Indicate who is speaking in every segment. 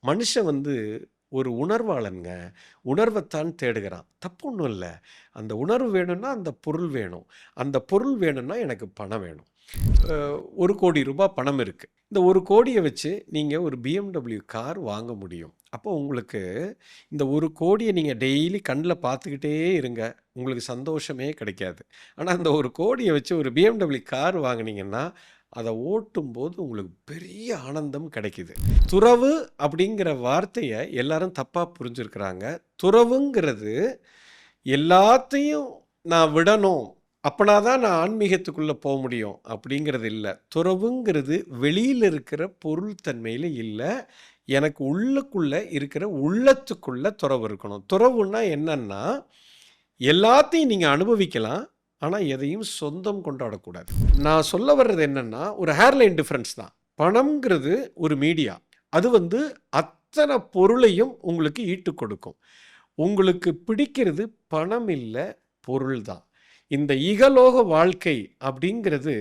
Speaker 1: மனுஷன் ஒரு உணர்வாளன்ங்க. உணர்வத்தான் தேடுகிறான். தப்பு ஒண்ணும் இல்ல. அந்த உணர்வு வேணும்னா, அந்த பொருள் வேணும். அந்த பொருள் வேணும்னா, எனக்கு பணம் வேணும். அ ரூ. 1,00,00,000 பணம் இருக்கு. இந்த 1,00,00,000 வச்சு நீங்க ஒரு BMW கார் வாங்க முடியும். அப்போ உங்களுக்கு இந்த 1,00,00,000 நீங்க டெய்லி கண்ல பார்த்துக்கிட்டே இருங்க. உங்களுக்கு சந்தோஷமே கிடைக்காது. ஆனா, அந்த 1,00,00,000 வச்சு ஒரு BMW கார் வாங்குனீங்கன்னா, அத ஓட்டும்போது உங்களுக்கு பெரிய ஆனந்தம் கிடைக்குது. துறவு அப்படிங்கிற வார்த்தைய எல்லாரும் தப்பா புரிஞ்சிருக்கிறாங்க. துறவுங்கிறது எல்லாத்தையும் நான் விடணும். அப்பனா தான் நான் ஆன்மீகத்துக்குள்ள முடியும் அப்படிங்கிறது இல்ல. துறவுங்கிறது வெளியில இருக்கிற பொருள் தன்மையில இல்ல. எனக்கு உள்ளுக்குள்ள இருக்கிற உள்ளத்துக்குள்ள துறவு இருக்கணும். துறவுன்னா என்னன்னா, எல்லாத்தையும் நீங்க அனுபவிக்கலாம். ஆனா, எதையும் சொந்தம் கொண்டாடக்கூடாது. நான் சொல்ல வர்றது என்னன்னா, ஒரு ஹேர்லைன் டிஃபரன்ஸ் தான். பணம்ங்கிறது ஒரு மீடியா. அது அத்தன பொருளையும் உங்களுக்கு ஈட்டுக் கொடுக்கும். உங்களுக்கு பிடிக்கிறது பணம் இல்ல, பொருள் தான். இந்த இகலோக வாழ்க்கை அப்படிங்கிறது,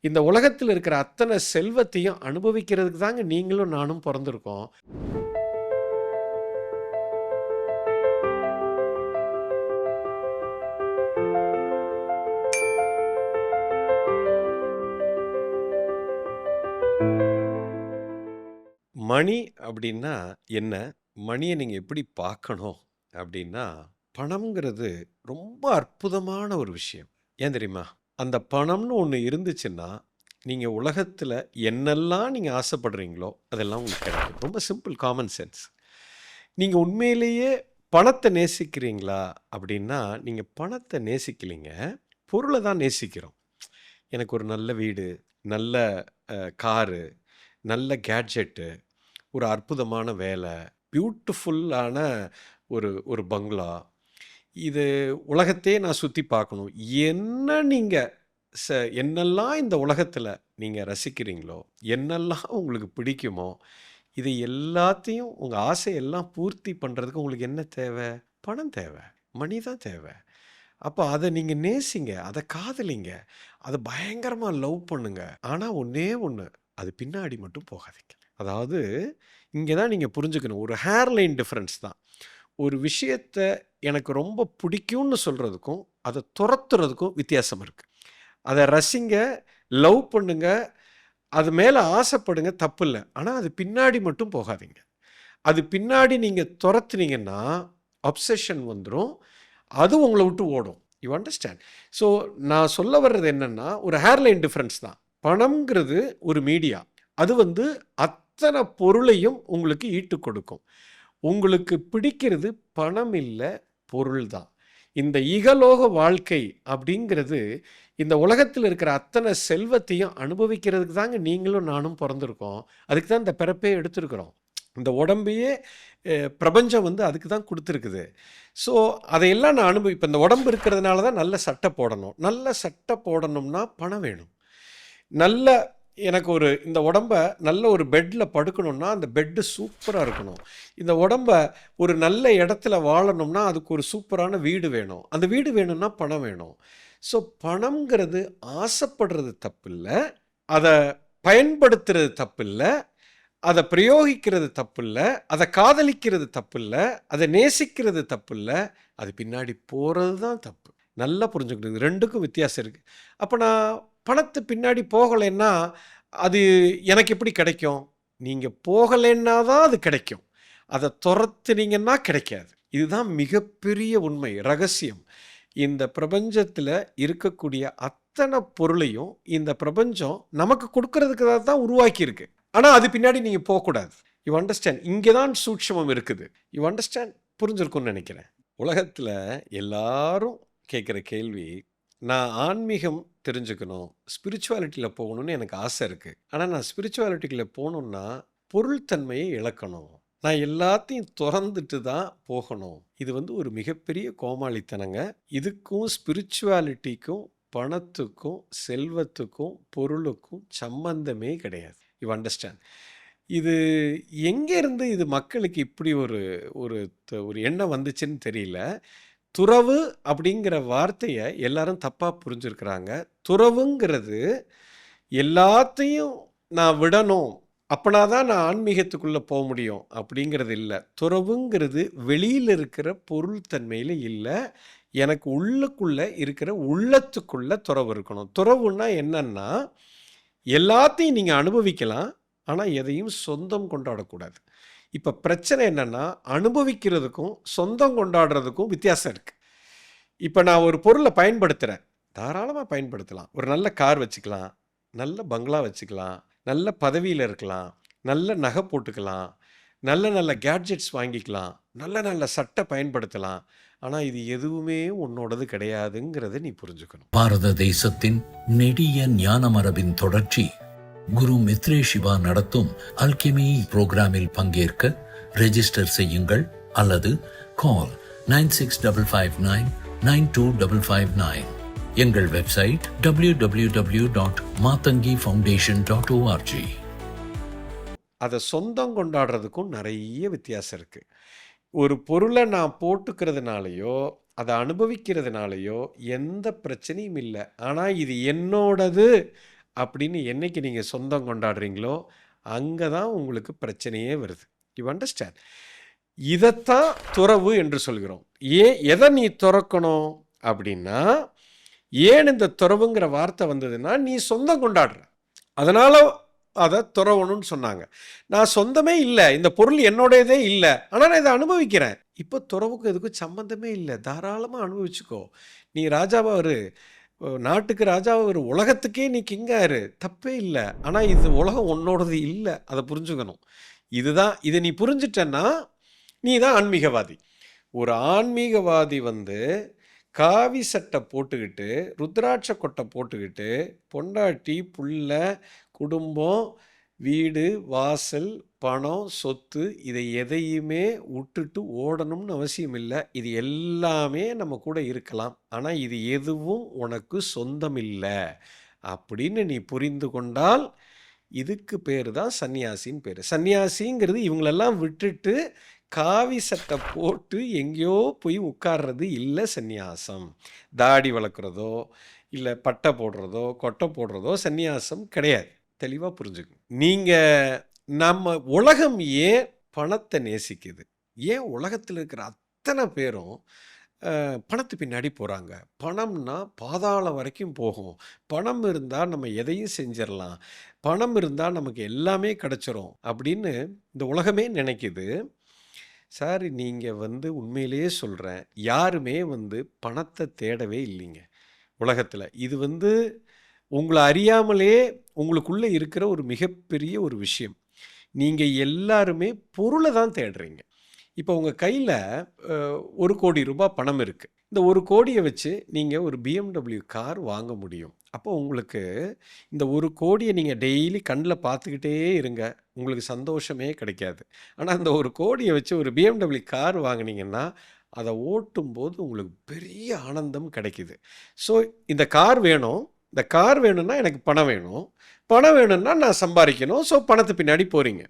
Speaker 1: இந்த உலகத்துல இருக்கிற அத்தன செல்வத்தையும் அனுபவிக்கிறதுக்கு தாங்க நீங்களும் நானும் பொறந்திருக்கோம். மணி அப்படின்னா என்ன? மணிய நீங்க எப்படி பார்க்கணும் அப்படின்னா, பணம்ங்கிறது ரொம்ப அற்புதமான ஒரு விஷயம். ஏன் தெரியுமா? அந்த பணம்னு ஒண்ணு இருந்துச்சுன்னா, நீங்க உலகத்துல என்னெல்லாம் நீங்க ஆசைப்படுறீங்களோ, அதெல்லாம் உங்களுக்கு கிடைக்கும். ரொம்ப சிம்பிள் காமன் சென்ஸ். நீங்க உண்மையிலேயே பணத்த நேசிக்கிறீங்களா? அப்படின்னா, நீங்க பணத்த நேசிக்கலைங்க. பொருள தான் நேசிக்கிறோம். எனக்கு ஒரு நல்ல வீடு, நல்ல காரு, நல்ல கேட்ஜெட்டு, ஒரு அற்புதமான வேலை, பியூட்டிஃபுல்லான ஒரு ஒரு பங்களா. இது உலகத்தையே நான் சுத்தி பார்க்கணும். என்ன நீங்க ச என்னெல்லாம் இந்த உலகத்துல நீங்க ரசிக்கிறீங்களோ, என்னெல்லாம் உங்களுக்கு பிடிக்குமோ, இது எல்லாத்தையும் உங்க ஆசையெல்லாம் பூர்த்தி பண்றதுக்கு உங்களுக்கு என்ன தேவை? பணம் தேவை. மணி தான் தேவை. அப்ப அத நீங்க நேசிங்க. அத காதலிங்க. அத பயங்கரமா லவ் பண்ணுங்க. ஆனா ஒண்ணே ஒண்ணு, அது பின்னாடி மட்டும் போகாதீங்க. அதாவது இங்க தான் நீங்க புரிஞ்சுக்கணும். ஒரு ஹேர்லைன் டிஃபரன்ஸ் தான். ஒரு விஷயத்த எனக்கு ரொம்ப பிடிக்கும்னு சொல்றதுக்கும், அத துரத்துறதுக்கும் வித்தியாசம் இருக்கு. அத ரசிங்க, லவ் பண்ணுங்க, அது மேல ஆசைப்படுங்க தப்பில்ல. ஆனா அது பின்னாடி மட்டும் போகாதீங்க. அது பின்னாடி நீங்க தொரத்துனீங்கன்னா, அப்சஷன் வந்துரும். அது உங்கள விட்டு ஓடும். You understand? ஸோ நான் சொல்ல வர்றது என்னன்னா, ஒரு ஹேர்லைன் டிஃபரன்ஸ் தான். பணம்ங்கிறது ஒரு மீடியா. அது அத்தன பொருளையும் உங்களுக்கு ஈட்டுக் கொடுக்கும். உங்களுக்கு பிடிக்கிறது பணம் இல்ல, பொருள் தான். இந்த இகலோக வாழ்க்கை அப்படிங்கிறது, இந்த உலகத்துல இருக்கிற அத்தன செல்வத்தையும் அனுபவிக்கிறதுக்கு தாங்க நீங்களும் நானும் பொறந்திருக்கோம். அதுக்கு தான் இந்த பிறப்பே எடுத்திருக்கிறோம். இந்த உடம்பையே பிரபஞ்சம் அதுக்கு தான் குடுத்திருக்குது. ஸோ அதையெல்லாம் நான் இப்ப இந்த உடம்பு இருக்கிறதுனால தான் நல்ல சட்டை போடணும். நல்ல சட்டை போடணும்னா பணம் வேணும். நல்ல எனக்கு இந்த உடம்ப நல்ல ஒரு பெட்ல படுக்கணும்னா, அந்த பெட்டு சூப்பரா இருக்கணும். இந்த உடம்ப ஒரு நல்ல இடத்துல வாழணும்னா, அதுக்கு ஒரு சூப்பரான வீடு வேணும். அந்த வீடு வேணும்னா பணம் வேணும். ஸோ பணம்ங்கிறது ஆசைப்படுறது தப்பில்ல. அத பயன்படுத்துறது தப்பில்ல. அத பிரயோகிக்கிறது தப்பில்ல. அத காதலிக்கிறது தப்பில்ல. அத நேசிக்கிறது தப்பில்ல. அது பின்னாடி போறது தான் தப்பு. நல்லா புரிஞ்சுக்கணும். இது 2க்கும் வித்தியாசம் இருக்கு. அப்ப நான் பணத்து பின்னாடி போகலைன்னா, அது எனக்கு எப்படி கிடைக்கும்? நீங்க போகலைன்னா தான் அது கிடைக்கும். அத தொரத்துனீங்கன்னா கிடைக்காது. இதுதான் மிகப்பெரிய உண்மை, ரகசியம். இந்த பிரபஞ்சத்துல இருக்கக்கூடிய அத்தன பொருளையும், இந்த பிரபஞ்சம் நமக்கு குடுக்கறதுக்காக தான் உருவாக்கியிருக்கு. ஆனா, அது பின்னாடி நீங்க போக்கூடாது. You understand? இங்க தான் சூட்சுமம் இருக்குது. You understand? புரிஞ்சிருக்கும்னு நெனைக்கிறேன். உலகத்துல எல்லாரும் கேட்கிற கேள்வி, நான் ஆன்மீகம் தெரிஞ்சுக்கணும், ஸ்பிரிச்சுவாலிட்டில போகணும்னு எனக்கு ஆசை இருக்கு. ஆனா, நான் ஸ்பிரிச்சுவாலிட்டிக்குள்ள போணும்னா, பொருள் தன்மையை இழக்கணும். நான் எல்லாத்தையும் தொறந்துட்டு தான் போகணும். இது ஒரு மிகப்பெரிய கோமாளித்தனங்க. இதுக்கும் ஸ்பிரிச்சுவாலிட்டிக்கும், பணத்துக்கும், செல்வத்துக்கும், பொருளுக்கும் சம்பந்தமே கிடையாது. You understand? இது எங்கேருந்து இது மக்களுக்கு இப்படி ஒரு ஒரு ஒரு எண்ணம் வந்துச்சுன்னு தெரியல. துறவு அப்படிங்கிற வார்த்தைய எல்லாரும் தப்பா புரிஞ்சிருக்கிறாங்க. துறவுங்கிறது எல்லாத்தையும் நான் விடணும். அப்பனா தான் நான் ஆன்மீகத்துக்குள்ள போ முடியும் அப்படிங்கிறது இல்ல. துறவுங்கிறது வெளியில இருக்கிற பொருள் தன்மையில இல்ல. எனக்கு உள்ளுக்குள்ள இருக்கிற உள்ளத்துக்குள்ள துறவு இருக்கணும். துறவுன்னா என்னன்னா, எல்லாத்தையும் நீங்க அனுபவிக்கலாம். ஆனா எதையும் சொந்தம் கொண்டாடக்கூடாது. இப்ப பிரச்சனை என்னன்னா, அனுபவிக்கிறதுக்கும், சொந்தம் கொண்டாடுறதுக்கும் வித்தியாசம் இருக்கு. இப்ப நான் ஒரு பொருள பயன்படுத்துறேன். தாராளமா பயன்படுத்தலாம். ஒரு நல்ல கார் வச்சுக்கலாம். நல்ல பங்களா வச்சுக்கலாம். நல்ல பதவியில இருக்கலாம். நல்ல நகை போட்டுக்கலாம். நல்ல நல்ல கேட்ஜெட்ஸ் வாங்கிக்கலாம். நல்ல நல்ல சட்டை பயன்படுத்தலாம். ஆனா இது எதுவுமே உன்னோடது கிடையாதுங்கிறத நீ புரிஞ்சுக்கணும்.
Speaker 2: பாரத தேசத்தின் நெடிய ஞான மரபின் தொடர்ச்சி குரு மித்ரே சிவா நடத்தும் அல்கெமி புரோகிராமில் பங்கேற்க ரெஜிஸ்டர் செய்யுங்கள் அல்லது கால் 9655992559. எங்கள் வெப்சைட் www.matangifoundation.org.
Speaker 1: அதை சொந்தம் கொண்டாடுறதுக்கும் நிறைய வித்தியாசம் இருக்கு. ஒரு பொருளை நான் போட்டுக்கிறதுனாலையோ அதை அனுபவிக்கிறதுனாலையோ எந்த பிரச்சனையும் இல்லை. ஆனால் இது என்னோடது அப்படின்னு என்னைக்கு நீங்கள் சொந்தம் கொண்டாடுறீங்களோ அங்கே தான் உங்களுக்கு பிரச்சனையே வருது. You understand? இதைத்தான் துறவு என்று சொல்கிறோம். எதை நீ துறக்கணும் அப்படின்னா, ஏன் இந்த துறவுங்கிற வார்த்தை வந்ததுன்னா, நீ சொந்தம் கொண்டாடுற, அதனால அதை துறவணும்னு சொன்னாங்க. நான் சொந்தமே இல்லை, இந்த பொருள் என்னோடையதே இல்லை, ஆனால் நான் இதை அனுபவிக்கிறேன். இப்போ துறவுக்கும் இதுக்கும் சம்பந்தமே இல்லை, தாராளமாக அனுபவிச்சுக்கோ. நீ ராஜாவா இரு, நாட்டுக்கு ராஜாவா இரு, உலகத்துக்கே நீ கிங்கா இரு, தப்பே இல்லை. ஆனால் இது உலகம் உன்னோடது இல்லை, அதை புரிஞ்சுக்கணும். இதுதான், இதை நீ புரிஞ்சிட்டன்னா நீ தான் ஆன்மீகவாதி. ஒரு ஆன்மீகவாதி காவி சட்டை போட்டுக்கிட்டு, ருத்ராட்ச கொட்டை போட்டுக்கிட்டு, பொண்டாட்டி புள்ள குடும்பம் வீடு வாசல் பணம் சொத்து இதை எதையுமே விட்டுட்டு ஓடணும்னு அவசியம் இல்லை. இது எல்லாமே நம்ம கூட இருக்கலாம். ஆனால் இது எதுவும் உனக்கு சொந்தம் இல்லை அப்படின்னு நீ புரிந்து கொண்டால் இதுக்கு பேர் தான் சன்னியாசின்னு பேர். சன்னியாசிங்கிறது இவங்களெல்லாம் விட்டுட்டு காவி சட்டை போட்டு எங்கேயோ போய் உட்கார்றது இல்லை சந்நியாசம். தாடி வளர்க்குறதோ இல்லை பட்டை போடுறதோ கொட்டை போடுறதோ சந்நியாசம் கிடையாது. தெளிவாக புரிஞ்சுக்கணும். நீங்கள் நம்ம உலகம் ஏன் பணத்தை நேசிக்குது? ஏன் உலகத்தில் இருக்கிற அத்தனை பேரும் பணத்து பின்னாடி போகிறாங்க? பணம்னா பாதாளம் வரைக்கும் போகும். பணம் இருந்தால் நம்ம எதையும் செஞ்சிடலாம், பணம் இருந்தால் நமக்கு எல்லாமே கிடச்சிரும் அப்படின்னு இந்த உலகமே நினைக்குது. சார், நீங்கள் உண்மையிலேயே சொல்கிறேன், யாருமே பணத்தை தேடவே இல்லைங்க உலகத்தில். இது உங்களை அறியாமலே உங்களுக்குள்ளே இருக்கிற ஒரு மிகப்பெரிய ஒரு விஷயம். நீங்கள் எல்லாருமே பொருளை தான் தேடுறீங்க. இப்போ உங்கள் கையில் 1 கோடி ரூபாய் பணம் இருக்குது. இந்த 1 கோடியை வச்சு நீங்கள் ஒரு BMW கார் வாங்க முடியும். அப்போ உங்களுக்கு இந்த 1 கோடியை நீங்கள் டெய்லி கண்ணில் பார்த்துக்கிட்டே இருங்க, உங்களுக்கு சந்தோஷமே கிடைக்காது. ஆனால் அந்த 1 கோடியை வச்சு ஒரு BMW கார் வாங்கினீங்கன்னா அதை ஓட்டும்போது உங்களுக்கு பெரிய ஆனந்தம் கிடைக்குது. ஸோ இந்த கார் வேணும், இந்த கார் வேணும்னா எனக்கு பணம் வேணும், பணம் வேணும்னா நான் சம்பாதிக்கணும். ஸோ பணத்து பின்னாடி போகிறீங்க.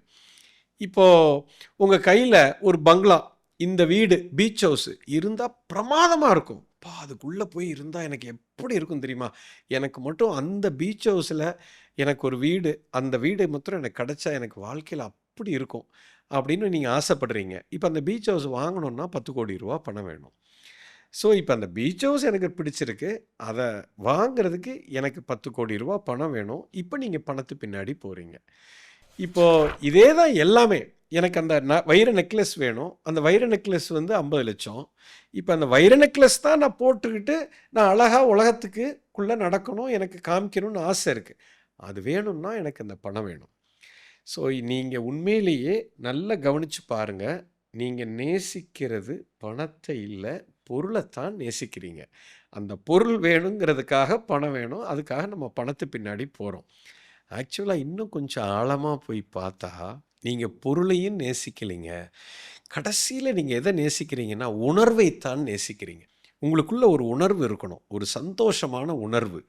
Speaker 1: இப்போது உங்கள் கையில் ஒரு பங்களா, இந்த வீடு, பீச் ஹவுஸ் இருந்தால் பிரமாதமாக இருக்கும். அதுக்குள்ளே போய் இருந்தால் எனக்கு எப்படி இருக்கும் தெரியுமா? எனக்கு மட்டும் அந்த பீச் ஹவுஸில் எனக்கு ஒரு வீடு, அந்த வீடு மாத்திரம் எனக்கு கிடச்சா எனக்கு வாழ்க்கையில் அப்படி இருக்கும் அப்படின்னு நீங்கள் ஆசைப்படுறீங்க. இப்போ அந்த பீச் ஹவுஸ் வாங்கணுன்னா 10 கோடி ரூபா பணம் வேணும். ஸோ இப்போ அந்த பீச் ஹவுஸ் எனக்கு பிடிச்சிருக்கு, அதை வாங்கிறதுக்கு எனக்கு 10 கோடி ரூபா பணம் வேணும். இப்போ நீங்கள் பணத்து பின்னாடி போகிறீங்க. இப்போது இதே தான் எல்லாமே. எனக்கு அந்த வைர நெக்லஸ் வேணும், அந்த வைர நெக்லஸ் 50 லட்சம். இப்போ அந்த வைர நெக்லஸ் தான் நான் போட்டுக்கிட்டு நான் அழகாக உலகத்துக்குள்ளே நடக்கணும், எனக்கு காமிக்கணும்னு ஆசை இருக்குது. அது வேணும்னா எனக்கு அந்த பணம் வேணும். ஸோ நீங்கள் உண்மையிலேயே நல்லா கவனித்து பாருங்கள், நீங்கள் நேசிக்கிறது பணத்தை இல்லை, பொருளைத்தான் நேசிக்கிறீங்க. அந்த பொருள் வேணுங்கிறதுக்காக பணம் வேணும், அதுக்காக நம்ம பணத்து பின்னாடி போகிறோம். ஆக்சுவலாக இன்னும் கொஞ்சம் ஆழமாக போய் பார்த்தா நீங்கள் பொருளையும் நேசிக்கலைங்க. கடைசியில் நீங்கள் எதை நேசிக்கிறீங்கன்னா உணர்வைத்தான் நேசிக்கிறீங்க. உங்களுக்குள்ள ஒரு உணர்வு இருக்கணும், ஒரு சந்தோஷமான உணர்வு.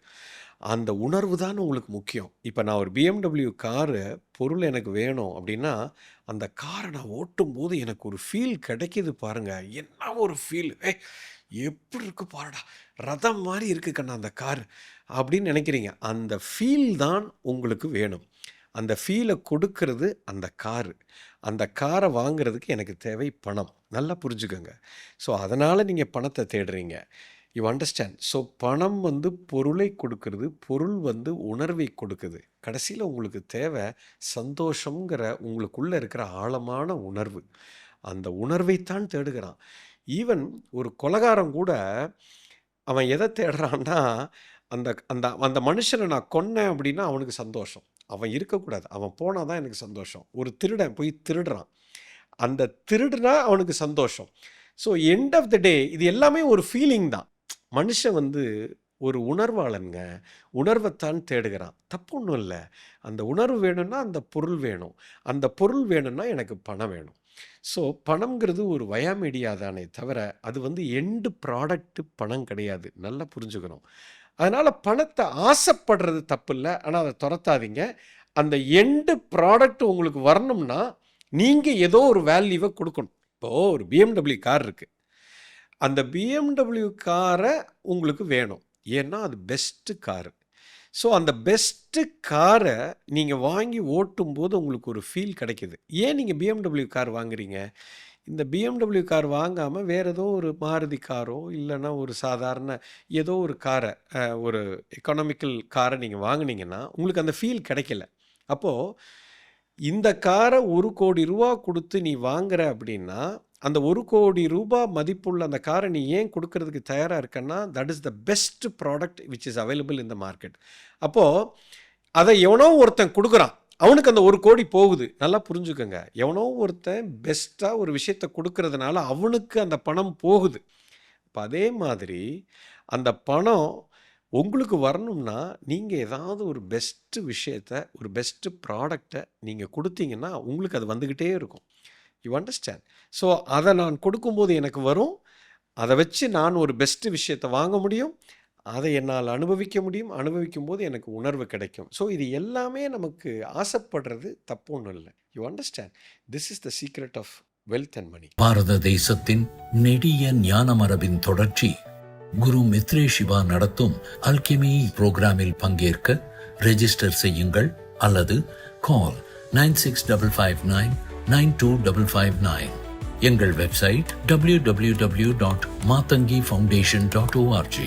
Speaker 1: அந்த உணர்வு தான் உங்களுக்கு முக்கியம். இப்போ நான் ஒரு BMW காரு பொருள் எனக்கு வேணும் அப்படின்னா, அந்த காரை நான் ஓட்டும்போது எனக்கு ஒரு ஃபீல் கிடைக்கிது பாருங்கள். என்ன ஒரு ஃபீல்! எப்படி இருக்குது பாருடா, ரதம் மாதிரி இருக்குது கண்ணா அந்த கார் அப்படின்னு நினைக்கிறீங்க. அந்த ஃபீல் தான் உங்களுக்கு வேணும். அந்த ஃபீலை கொடுக்கறது அந்த காரு. அந்த காரை வாங்குறதுக்கு எனக்கு தேவை பணம். நல்லா புரிஞ்சுக்கோங்க. ஸோ அதனால் நீங்கள் பணத்தை தேடுறீங்க. You understand? ஸோ பணம் வந்து பொருளை கொடுக்கறது, பொருள் வந்து உணர்வை கொடுக்குது. கடைசியில் உங்களுக்கு தேவை சந்தோஷங்கிற உங்களுக்குள்ளே இருக்கிற ஆழமான உணர்வு. அந்த உணர்வைத்தான் தேடுகிறான். ஈவன் ஒரு கொலைகாரன் கூட அவன் எதை தேடுறான்னா, அந்த அந்த அந்த மனுஷனை நான் கொன்னேன் அப்படின்னா அவனுக்கு சந்தோஷம். அவன் இருக்கக்கூடாது. அவன் போனா தான் எனக்கு சந்தோஷம். ஒரு திருடன் போய் திருடுறான். அந்த திருடுனா அவனுக்கு சந்தோஷம். ஸோ எண்ட் ஆஃப் த டே இது எல்லாமே ஒரு ஃபீலிங் தான். மனுஷன் வந்து ஒரு உணர்வாளனுங்க. உணர்வைத்தான் தேடுகிறான். தப்பு ஒன்றும் இல்லை. அந்த உணர்வு வேணும்னா அந்த பொருள் வேணும். அந்த பொருள் வேணும்னா எனக்கு பணம் வேணும். ஸோ பணம்ங்கிறது ஒரு வயாமீடியா தானே தவிர அது வந்து எண்டு ப்ராடக்ட்டு பணம் கிடையாது. நல்லா புரிஞ்சுக்கணும். அதனால் பணத்தை ஆசைப்படுறது தப்பு இல்லை. ஆனால் அதை துரத்தாதீங்க. அந்த எண்டு ப்ராடக்ட் உங்களுக்கு வரணும்னா நீங்கள் ஏதோ ஒரு வேல்யூவை கொடுக்கணும். இப்போது ஒரு BMW கார் இருக்குது. அந்த BMW காரை உங்களுக்கு வேணும். ஏன்னா அது பெஸ்ட்டு காரு. ஸோ அந்த பெஸ்ட்டு காரை நீங்கள் வாங்கி ஓட்டும்போது உங்களுக்கு ஒரு ஃபீல் கிடைக்கிது. ஏன் நீங்கள் BMW கார் வாங்குறீங்க? இந்த BMW கார் வாங்காமல் வேறு ஏதோ ஒரு மாருதி காரோ இல்லைன்னா ஒரு சாதாரண ஏதோ ஒரு காரை ஒரு எக்கனாமிக்கல் காரை நீங்கள் வாங்குனீங்கன்னா உங்களுக்கு அந்த ஃபீல் கிடைக்கல. அப்போது இந்த காரை ₹1,00,00,000 கொடுத்து நீ வாங்குற அப்படின்னா அந்த ₹1,00,00,000 மதிப்புள்ள அந்த காரை நீ ஏன் கொடுக்கறதுக்கு தயாராக இருக்கன்னா that is the best product which is available in the market. அப்போது அதை எவனோ ஒருத்தன் கொடுக்குறான். அவனுக்கு அந்த ₹1,00,00,000 போகுது. நல்லா புரிஞ்சுக்கோங்க. எவனோ ஒருத்தன் பெஸ்ட்டாக ஒரு விஷயத்தை கொடுக்கறதுனால அவனுக்கு அந்த பணம் போகுது. இப்போ அதே மாதிரி அந்த பணம் உங்களுக்கு வரணும்னா நீங்கள் ஏதாவது ஒரு பெஸ்ட்டு விஷயத்தை ஒரு பெஸ்ட்டு ப்ராடக்டை நீங்கள் கொடுத்தீங்கன்னா உங்களுக்கு அது வந்துக்கிட்டே இருக்கும். You understand? ஸோ அதை நான் கொடுக்கும்போது எனக்கு வரும். அதை வச்சு நான் ஒரு பெஸ்ட்டு விஷயத்தை வாங்க முடியும். அதை என்னால் அனுபவிக்க முடியும். அனுபவிக்கும் போது எனக்கு உணர்வு கிடைக்கும். ஸோ இது எல்லாமே நமக்கு ஆசைப்படுறது தப்பு ஒன்றும் இல்லை. You understand? This is the secret of wealth and money.
Speaker 2: பாரத தேசத்தின் நெடிய ஞான மரபின் தொடர்ச்சி குரு மித்ரே சிவா நடத்தும் அல்கெமி புரோகிராமில் பங்கேற்க ரெஜிஸ்டர் செய்யுங்கள் அல்லது கால் 9655992559. எங்கள் வெப்சைட் www.matangifoundation.org.